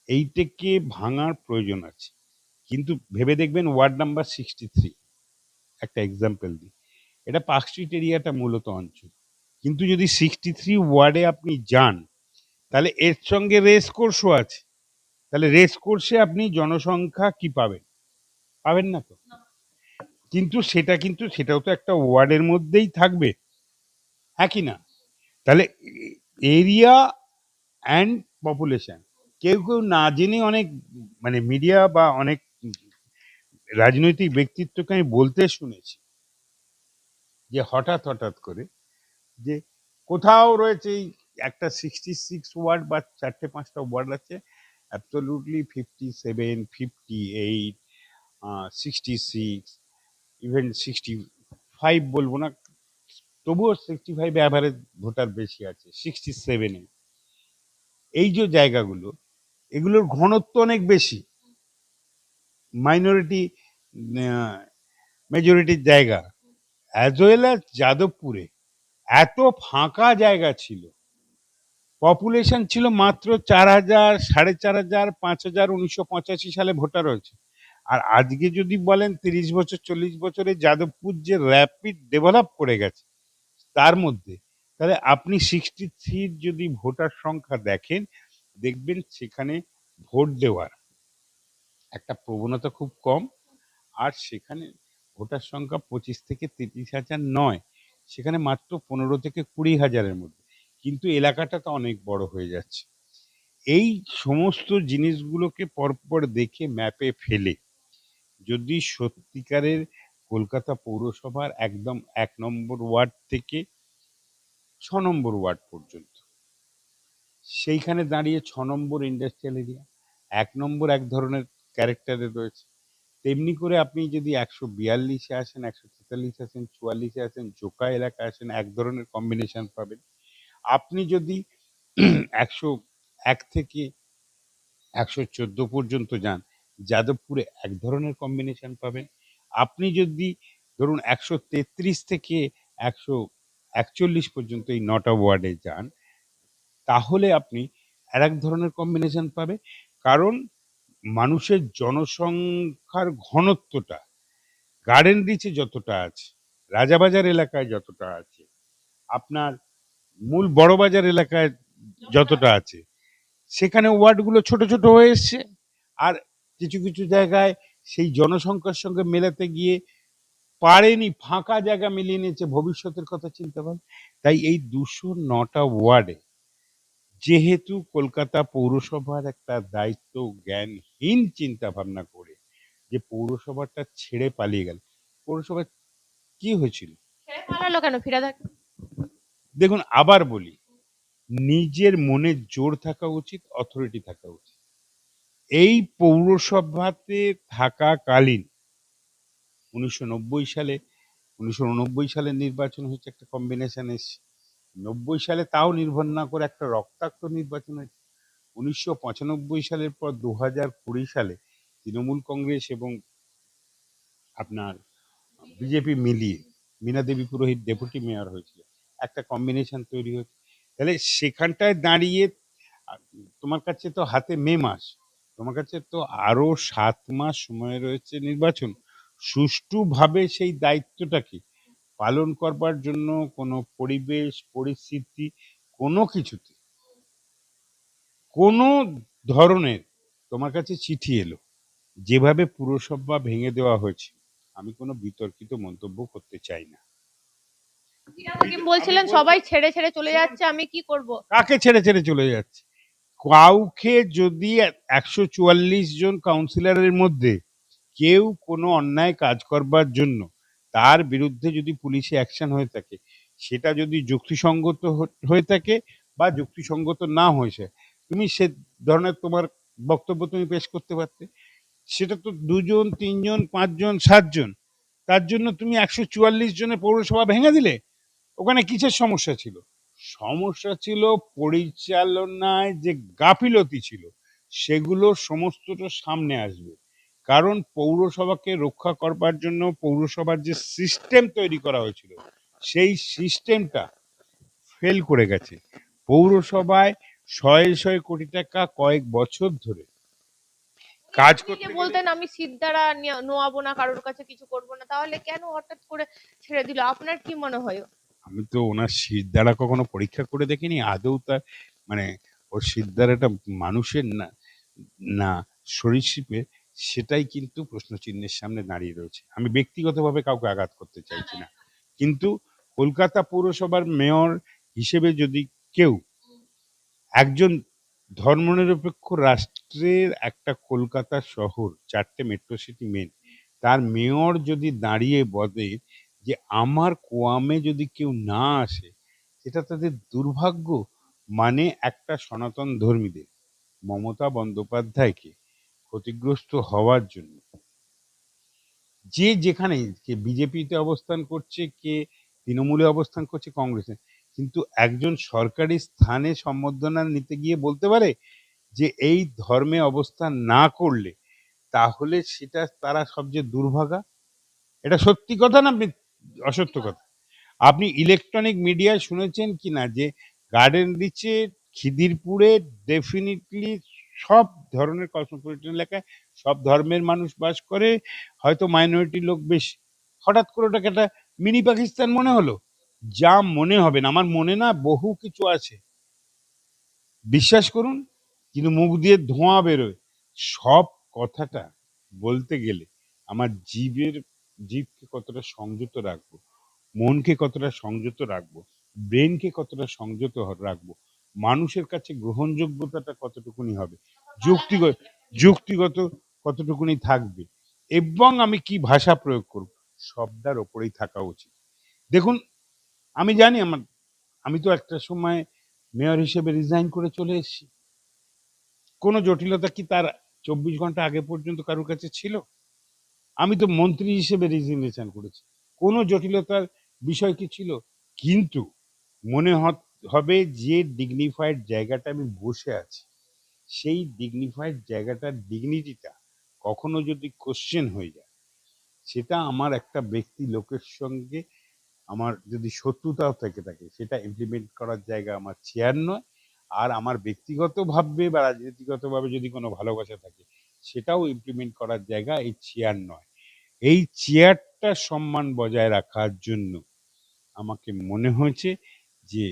এইটাকে ভাঙার প্রয়োজন আছে। কিন্তু ভেবে দেখবেন ওয়ার্ড নাম্বার 63, একটা এক্সাম্পল দিই, এটা পার্ক স্ট্রিট এরিয়াটা মূলত অঞ্চল, কিন্তু যদি 63 ওয়ার্ডে আপনি যান, তাহলে এর সঙ্গে রেস কোর্সও আছে। তাহলে রেস কোর্সে আপনি জনসংখ্যা কি পাবেন? পাবেন না তো। কিন্তু সেটাও তো একটা ওয়ার্ডের মধ্যেই থাকবে, হ্যাঁ কি না? তাহলে এরিয়া অ্যান্ড পপুলেশন, কেউ কেউ না জেনে অনেক, মানে মিডিয়া বা অনেক রাজনৈতিক ব্যক্তিত্বকে আমি বলতে শুনেছি যে হঠাৎ হঠাৎ করে যে কোথাও রয়েছে এই একটা 66 ওয়ার্ড বা 4-5টা ওয়ার্ড আছে, অ্যাবসলিউটলি 57, 58, 66, ইভেন 65 বলবো না, তবুও 65 অ্যাভারেজ ভোটার বেশি আছে, 67-এ এই যে জায়গাগুলো, এগুলোর ঘনত্ব অনেক বেশি মাইনরিটি মেজরিটির জায়গা, অ্যাজ ওয়েল অ্যাজ যাদবপুরে এত ফাঁকা জায়গা ছিল, পপুলেশন ছিল মাত্র 4,000, 4,500, 5,000 1985 সালে ভোটার হয়েছে। আর আজকে যদি বলেন 30 বছর 40 বছরে যাদবপুর যে র্যাপিড ডেভেলপ করে গেছে তার মধ্যে, তাহলে আপনি 63 যদি ভোটার সংখ্যা দেখেন, দেখবেন সেখানে ভোট দেওয়ার একটা প্রবণতা খুব কম। আর সেখানে ভোটার সংখ্যা 25 থেকে 30 হাজার নয়, সেখানে মাত্র 15 থেকে 20 হাজারের মধ্যে, কিন্তু এলাকাটা তো অনেক বড় হয়ে যাচ্ছে। এই সমস্ত জিনিসগুলোকে পরপর দেখে ম্যাপে ফেলে যদি সত্যিকারের কলকাতা পৌরসভার একদম 1 নম্বর ওয়ার্ড থেকে 6 নম্বর ওয়ার্ড পর্যন্ত, সেইখানে দাঁড়িয়ে 6 নম্বর ইন্ডাস্ট্রিয়াল এরিয়া, 1 নম্বর এক ধরনের ক্যারেক্টারে রয়েছে, তেমনি করে আপনি যদি 142-এ আসেন, 143 আসেন, 44-এ আসেন, জোকা এলাকা আসেন, এক ধরনের কম্বিনেশন পাবেন। আপনি যদি 101 থেকে 114 পর্যন্ত যান, যাদবপুরে এক ধরনের কম্বিনেশন পাবেন। আপনি যদি ধরুন 133 থেকে 141 পর্যন্ত এই 9টা ওয়ার্ডে যান, তাহলে আপনি আর এক ধরনের কম্বিনেশন পাবে। কারণ মানুষের জনসংখ্যার ঘনত্বটা গার্ডেন রিচে যতটা আছে, রাজাবাজার এলাকায় যতটা আছে, আপনার মূল বড়বাজার এলাকায় যতটা আছে, সেখানে ওয়ার্ডগুলো ছোট ছোট হয়ে এসছে। আর কিছু কিছু জায়গায় সেই জনসংখ্যার সঙ্গে মেলাতে গিয়ে পারেনি, ফাঁকা জায়গা মিলিয়ে নিয়েছে, ভবিষ্যতের কথা চিন্তা ভাবনা। তাই এই 209টা ওয়ার্ডে যেহেতু কলকাতা পৌরসভার একটা দায়িত্ব জ্ঞানহীন চিন্তা ভাবনা করে যে পৌরসভাটা ছেড়ে পালিয়ে গেল, পৌরসভা কি হয়েছিল? ছেড়ে পালালো কেন? ফিরে থাকে। দেখুন আবার বলি, নিজের মনে জোর থাকা উচিত, অথরিটি থাকা উচিত। এই পৌরসভাতে থাকাকালীন 1990 সালে, 1989 সালের নির্বাচন হচ্ছে, একটা কম্বিনেশন এসছে। 90 সালে তাও নির্ভর না করে একটা রক্তাক্ত নির্বাচন হয়েছে। 1995 সালের পর 2020 সালে তৃণমূল কংগ্রেস এবং আপনার বিজেপি মিলিয়ে মীনা দেবী পুরোহিত ডেপুটি মেয়র হয়েছিল, একটা কম্বিনেশন তৈরি হয়েছে। তাহলে সেখানটায় দাঁড়িয়ে তোমার কাছে তো হাতে মে মাস, তোমার কাছে তো আরো 7 মাস সময় রয়েছে নির্বাচন, সুষ্ঠুভাবে সেই দায়িত্বটাকে পালন করবার জন্য কোনো পরিবেশ পরিস্থিতি কোনো কিছুতে কোনো ধরনের তোমার কাছে চিঠি এলো, যেভাবে পুরসভা ভেঙে দেওয়া হয়েছে, আমি কোনো বিতর্কিত মন্তব্য করতে চাই না। হাকিম বলছিলেন সবাই ছেড়ে ছেড়ে চলে যাচ্ছে, আমি কি করব? কাকে ছেড়ে ছেড়ে চলে যাচ্ছে? কাউকে যদি 144 জন কাউন্সিলরের মধ্যে কেউ কোনো অন্যায় কাজ করবার জন্য তার বিরুদ্ধে যদি পুলিশে অ্যাকশন হয়ে থাকে, সেটা যদি যুক্তিসঙ্গত হয়ে থাকে বা যুক্তিসঙ্গত না হয়েছে, তুমি সে ধরনের তোমার বক্তব্য তুমি পেশ করতে পারতে। সেটা তো ২ জন ৩ জন ৫ জন ৭ জন, তার জন্য তুমি ১৪৪ জনের পৌরসভা ভেঙে দিলে। ওখানে কিসের সমস্যা ছিল? সমস্যা ছিল পরিচালনায় যে গাফিলতি ছিল, সেগুলো সমস্তটা সামনে আসবে। কারণ পৌরসভাকে রক্ষা করবার জন্য পৌরসভার যে সিস্টেম তৈরি করা হয়েছিল, সেই সিস্টেমটা ফেল করে গেছে। পৌরসভায় শয়ে শয়ে কোটি টাকা কয়েক বছর ধরে কাজ আপনি যে করতে গেলে বলতেন আমি সিট দ্বারা নোয়াবো না, কারোর কাছে কিছু করবো না, তাহলে কেন হঠাৎ করে ছেড়ে দিল? আপনার কি মনে হয়? আমি তো ওনার শির দ্বারা কখনো পরীক্ষা করে দেখিনি আদৌ তার, মানে ওর শির দ্বারাটা মানুষের না না সরীসৃপের, সেটাই কিন্তু প্রশ্নচিহ্নের সামনে দাঁড়িয়ে রয়েছে। আমি ব্যক্তিগতভাবে কাউকে আঘাত করতে চাইছি না, কিন্তু কলকাতা পৌরসভার মেয়র হিসেবে যদি কেউ, একজন ধর্মনিরপেক্ষ রাষ্ট্রের একটা কলকাতা শহর, ৪টে মেট্রো সিটি মেন, তার মেয়র যদি দাঁড়িয়ে বলে যে আমার কোয়ামে যদি কেউ না আসে, এটা তাদের দুর্ভাগ্য, মানে একটা সনাতন ধর্মীদের মমতা বন্দ্যোপাধ্যায়কে ক্ষতিগ্রস্ত হওয়ার জন্য যে যেখানে, কে বিজেপিতে অবস্থান করছে, কে তৃণমূলে অবস্থান করছে, কংগ্রেসে, কিন্তু একজন সরকারি স্থানে সম্বর্ধনা নিতে গিয়ে বলতে পারে যে এই ধর্মে অবস্থান না করলে তাহলে সেটা তারা সবচেয়ে দুর্ভাগা। এটা সত্যি কথা না অসত্য কথা? আপনি ইলেকট্রনিক মিডিয়ায় শুনেছেন কিনা যে গার্ডেন রিচে, খিদিরপুরে ডেফিনিটলি সব ধরনের কসমোপলিটন এলাকায় সব ধর্মের মানুষ বাস করে, হয়তো মাইনরিটি লোক বেশি, হঠাৎ করে ওটাকে একটা মিনি পাকিস্তান মনে হলো? যা মনে হবে না, আমার মনে না বহু কিছু আছে, বিশ্বাস করুন, কিন্তু মুখ দিয়ে ধোঁয়া বেরোয়। সব কথাটা বলতে গেলে আমার জিভকে কতটা সংযত রাখবো, মনকে কতটা সংযত রাখবো, ব্রেনকে কতটা সংযত রাখবো, মানুষের কাছে গ্রহণযোগ্যতাটা কতটুকুনি হবে, যুক্তিগত যুক্তিগত কতটুকুনি থাকবে, এবং আমি কি ভাষা প্রয়োগ করব, সবটার ওপরেই থাকা উচিত। দেখুন, আমি জানি আমি তো একটা সময় মেয়র হিসেবে রিজাইন করে চলে এসেছি। কোনো জটিলতা কি তার ২৪ ঘন্টা আগে পর্যন্ত কারোর কাছে ছিল? আমি তো মন্ত্রী হিসেবে রিজিগনেশন করেছি। কোনো জটিলতার বিষয় কি ছিল? কিন্তু মনে হবে যে ডিগনিফাইড জায়গাটা আমি বসে আছি, সেই ডিগনিফাইড জায়গাটার ডিগনিটিটা কখনো যদি কোশ্চেন হয়ে যায়, সেটা আমার একটা ব্যক্তি লোকের সঙ্গে আমার যদি শত্রুতাও থেকে থাকে, সেটা ইমপ্লিমেন্ট করার জায়গা আমার চেয়ার নয়। আর আমার ব্যক্তিগতভাবে বা রাজনীতিগতভাবে যদি কোনো ভালোবাসা থাকে, সেটাও ইমপ্লিমেন্ট করার জায়গা এই চেয়ার নয়। এই চেয়ারটা সম্মান বজায় রাখার জন্য আমাকে মনে হয়েছে যে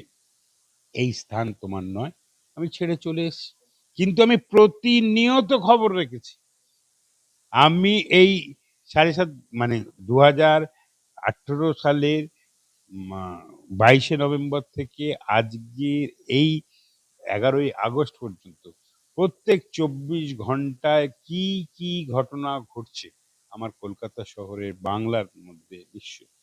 এই স্থান তোমার নয়, আমি ছেড়ে চলে এসেছি। কিন্তু আমি প্রতিনিয়ত খবর রেখেছি। আমি এই ৭.৫ মানে ২০১৮ সালের ২২শে নভেম্বর থেকে আজকের এই ১১ই আগস্ট পর্যন্ত প্রত্যেক ২৪ ঘন্টায় কি কি ঘটনা ঘটছে আমার কলকাতা শহরের বাংলার মধ্যে নিশ্চয়ই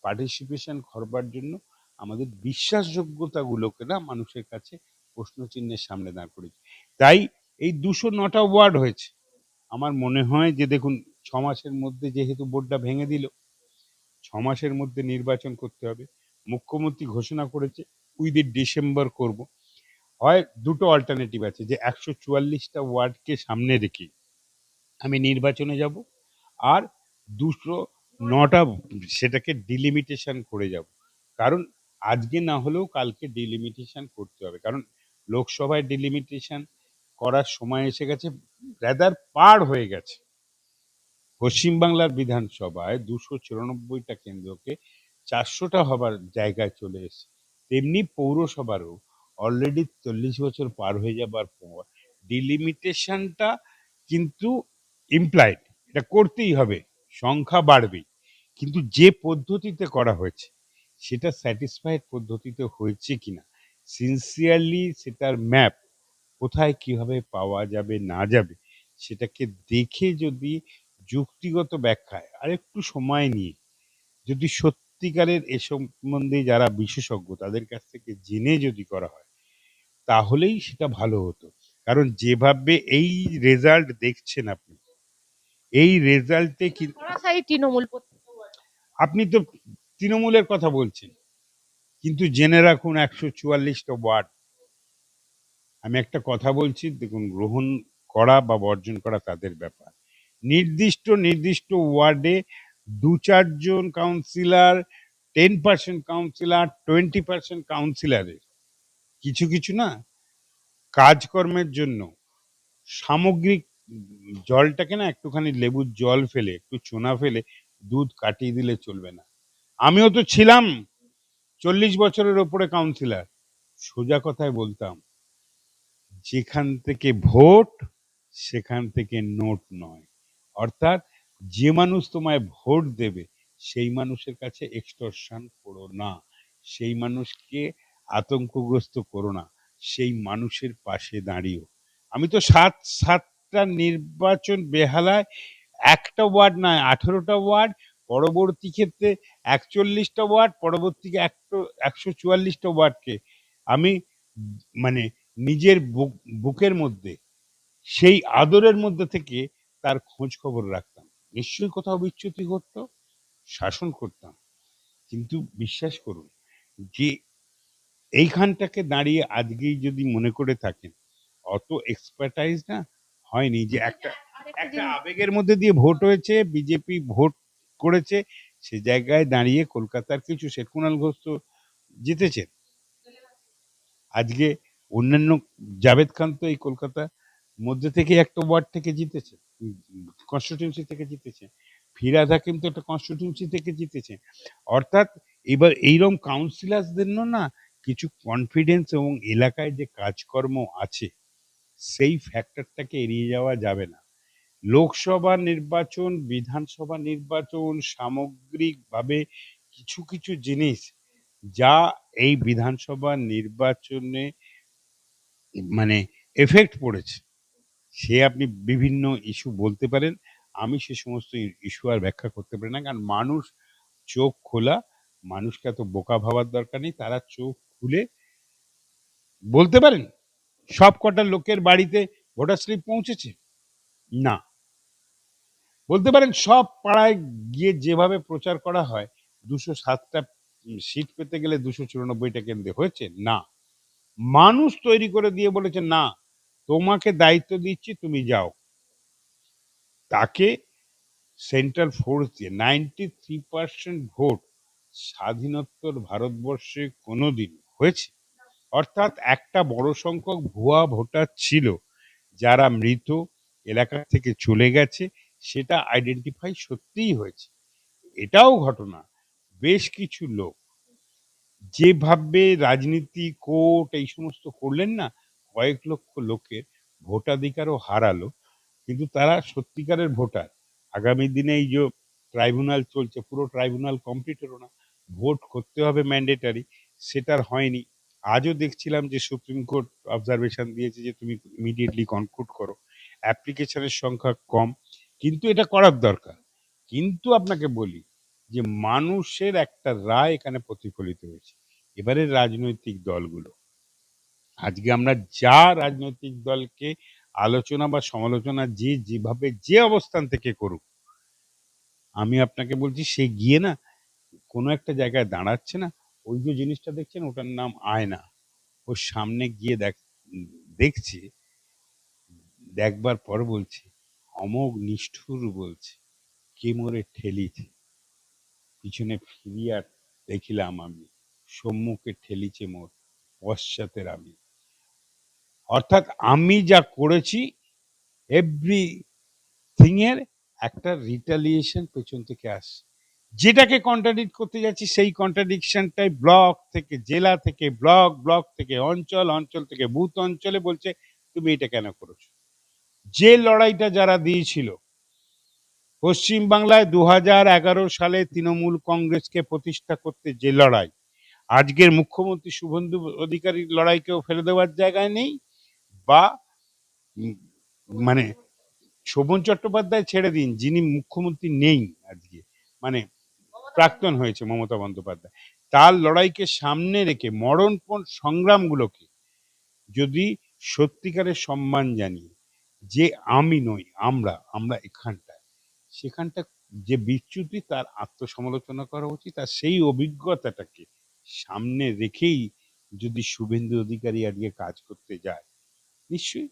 পার্টিসিপেশন করবার জন্য আমাদের বিশ্বাসযোগ্যতাগুলোকে না মানুষের কাছে প্রশ্নচিহ্নের সামনে দাঁড় করেছে। তাই এই ২০৯টা ওয়ার্ড হয়েছে। আমার মনে হয় যে দেখুন, ৬ মাসের মধ্যে যেহেতু বোর্ডটা ভেঙে দিল, ৬ মাসের মধ্যে নির্বাচন করতে হবে। মুখ্যমন্ত্রী ঘোষণা করেছে উইদিন ডিসেম্বর করব। হয় দুটো অল্টারনেটিভ আছে, যে ১৪৪টা ওয়ার্ডকে সামনে রেখে আমি নির্বাচনে যাব, আর ২০৯টা সেটাকে ডিলিমিটেশন করে যাব। কারণ আজকে না হলেও কালকে ডিলিমিটেশন করতে হবে, কারণ লোকসভায় ডিলিমিটেশন করার সময় এসে গেছে, রাদার পার হয়ে গেছে। পশ্চিমবাংলার বিধানসভায় ২৯৪টা কেন্দ্রকে ৪০০টা হবার জায়গায় চলে এসেছে। তেমনি পৌরসভারও অলরেডি ৪০ বছর পার হয়ে যাবার পর ডিলিমিটেশনটা কিন্তু ইমপ্লাইড, এটা করতেই হবে, সংখ্যা বাড়বেই। কিন্তু যে পদ্ধতিতে করা হয়েছে সেটা স্যাটিসফাইড পদ্ধতিতে হয়েছে কিনা, সিনসিয়ারলি সেটার ম্যাপ কোথায় কিভাবে পাওয়া যাবে না যাবে, সেটাকে দেখে যদি যুক্তিগত ব্যাখ্যায় আরেকটু সময় নিয়ে যদি সত্যি সত্যিকারের এ সম্বন্ধে যারা বিশেষজ্ঞ তাদের কাছ থেকে জেনে যদি করা হয় তাহলেই সেটা ভালো হতো। কারণ যেভাবে এই রেজাল্ট দেখছেন আপনি, এই রেজাল্টে কি সরাসরি তৃণমূল প্রত্যেকটা ওয়ার্ডে। আপনি তো তৃণমূলের কথা বলছেন, কিন্তু জেনে রাখুন ১৪৪টা ওয়ার্ড। আমি একটা কথা বলছি, দেখুন, গ্রহণ করা বা বর্জন করা তাদের ব্যাপার। নির্দিষ্ট নির্দিষ্ট ওয়ার্ডে ২-৪ জন কাউন্সিলর, 10% কাউন্সিলর, 20% কাউন্সিলরের কিছু কিছু না কাজকর্মের জন্য সামগ্রিক জলটাকে না একটুখানি লেবুর জল ফেলে, একটু চুনা ফেলে দুধ কাটিয়ে দিলে চলবে না। আমিও তো ছিলাম ৪০ বছরের ওপরে কাউন্সিলর। সোজা কথায় বলতাম, যেখান থেকে ভোট সেখান থেকে নোট নয়। অর্থাৎ যে মানুষ তোমায় ভোট দেবে সেই মানুষের কাছে এক্সটর্শন করো না, সেই মানুষকে আতঙ্কগ্রস্ত করো না, সেই মানুষের পাশে দাঁড়িয়েও। আমি তো সাতটা নির্বাচন বেহালায়, একটা ওয়ার্ড নয় ১৮টা ওয়ার্ড, পরবর্তী ক্ষেত্রে ৪১টা ওয়ার্ড, পরবর্তী ১৪৪টা ওয়ার্ডকে আমি মানে নিজের বুকের মধ্যে সেই আদরের মধ্যে থেকে তার খোঁজ খবর রাখতাম। নিশ্চয়ই কোথাও বিচ্যুতি ঘটতো, শাসন করতাম। কিন্তু বিশ্বাস করুন যে এইখানটাকে দাঁড়িয়ে আজকেই যদি মনে করে থাকেন, অত এক্সপার্টাইজ না হয়নি যে একটা আরেকটা একটা জিনিস, আবেগের মধ্যে দিয়ে ভোট হয়েছে, বিজেপি ভোট করেছে, সে জায়গায় দাঁড়িয়ে কলকাতার কিছু শেঠ কুণাল ঘোষ তো জিতেছেন। আজকে অন্যান্য জাভেদ খান তো এই কলকাতা মধ্যে থেকে একটা ওয়ার্ড থেকে জিতেছে, কনস্টিটিউন্সি থেকে জিতেছে। ফিরাদ হাকিম তো একটা কনস্টিটিউন্সি থেকে জিতেছে। অর্থাৎ এবার এইরকম কাউন্সিলারদের না কিছু কনফিডেন্স এবং এলাকায় যে কাজকর্ম আছে সেই ফ্যাক্টরটাকে এড়িয়ে যাওয়া যাবে না। লোকসভা নির্বাচন, বিধানসভা নির্বাচন, সামগ্রিকভাবে কিছু কিছু জিনিস যা এই বিধানসভা নির্বাচনে মানে এফেক্ট পড়েছে, সে আপনি বিভিন্ন ইস্যু বলতে পারেন। আমি সে সমস্ত ইস্যু আর ব্যাখ্যা করতে পারি না, কারণ মানুষ চোখ খোলা, মানুষকে এত বোকা ভাবার দরকার নেই। তারা চোখ খুলে বলতে পারেন সব কটা লোকের বাড়িতে ভোটার স্লিপ পৌঁছেছে? না। বলতে পারেন সব পাড়ায় গিয়ে যেভাবে প্রচার করা হয় ২০৭টা সিট পেতে গেলে ২৯৪টা কেন্দ্রে হয়েছে? না। মানুষ তৈরি করে দিয়ে বলেছে, না, তোমাকে দায়িত্ব দিচ্ছি, তুমি যাও। তাকে সেন্ট্রাল ফোর্স দিয়ে 93% ভোট স্বাধীনোত্তর ভারতবর্ষে কোনোদিন হয়েছে? অর্থাৎ একটা বড় সংখ্যক ভুয়া ভোটার ছিল যারা মৃত, এলাকা থেকে চলে গেছে, সেটা আইডেন্টিফাই সত্যিই হয়েছে। এটাও ঘটনা, বেশ কিছু লোক যেভাবে রাজনীতি, কোর্ট এই সমস্ত করলেন না, কয়েক লক্ষ লোকের ভোটাধিকারও হারালো, কিন্তু তারা সত্যিকারের ভোটার। আগামী দিনে এই যে ট্রাইব্যুনাল চলছে, পুরো ট্রাইব্যুনাল কমপ্লিট হলো না, ভোট করতে হবে ম্যান্ডেটারি, সেটার হয়নি। আজও দেখছিলাম যে সুপ্রিম কোর্ট অবজারভেশন দিয়েছে যে তুমি ইমিডিয়েটলি কনক্লুড করো। অ্যাপ্লিকেশনের সংখ্যা কম, কিন্তু এটা করার দরকার। কিন্তু আপনাকে বলি যে মানুষের একটা রায় এখানে প্রতিফলিত হয়েছে। এবারের রাজনৈতিক দলগুলো, আজকে আমরা যা রাজনৈতিক দলকে আলোচনা বা সমালোচনা যে যেভাবে যে অবস্থান থেকে করুক, আমি আপনাকে বলছি সে গিয়ে না কোনো একটা জায়গায় দাঁড়াচ্ছে না, ওই যে জিনিসটা দেখছেন ওটার নাম আয়না, ওর সামনে গিয়ে দেখছি, দেখবার পর বলছি অমোঘ নিষ্ঠুর, বলছে কে মোরে ঠেলিছে, পিছনে ফিরিয়া দেখিলাম আমি, সম্মুখে ঠেলিছে মোর পশ্চাতের আমি। অর্থাৎ আমি যা করেছি এভরিথিং এর একটা রিটালিয়েশন পেছন থেকে আসে, যেটাকে কন্ট্রাডিক্ট করতে যাচ্ছি সেই কন্ট্রাডিকশনটাই ব্লক থেকে জেলা থেকে ব্লক, ব্লক থেকে অঞ্চল, অঞ্চল থেকে বুথ অঞ্চলে বলছে তুমি এটা কেন করেছো। যে লড়াইটা যারা দিয়েছিল পশ্চিমবাংলায় ২০১১ সালে তৃণমূল কংগ্রেসকে প্রতিষ্ঠা করতে, যে লড়াই, আজকের মুখ্যমন্ত্রী শুভেন্দু অধিকারীর লড়াইকেও ফেলে দেওয়ার জায়গায় নেই, বা উম, মানে শোভন চট্টোপাধ্যায় ছেড়ে দিন, যিনি মুখ্যমন্ত্রী নেই আজকে, মানে প্রাক্তন হয়েছে মমতা বন্দ্যোপাধ্যায়, তার লড়াইকে সামনে রেখে মরণপণ সংগ্রামগুলোকে যদি সত্যিকারের সম্মান জানিয়ে যে আমি নই, আমরা আমরা এখানটায়, সেখানটা যে বিচ্যুতি তার আত্মসমালোচনা করা উচিত। আর সেই অভিজ্ঞতাটাকে সামনে রেখেই যদি শুভেন্দু অধিকারী আজকে কাজ করতে যায়, নিশ্চয়ই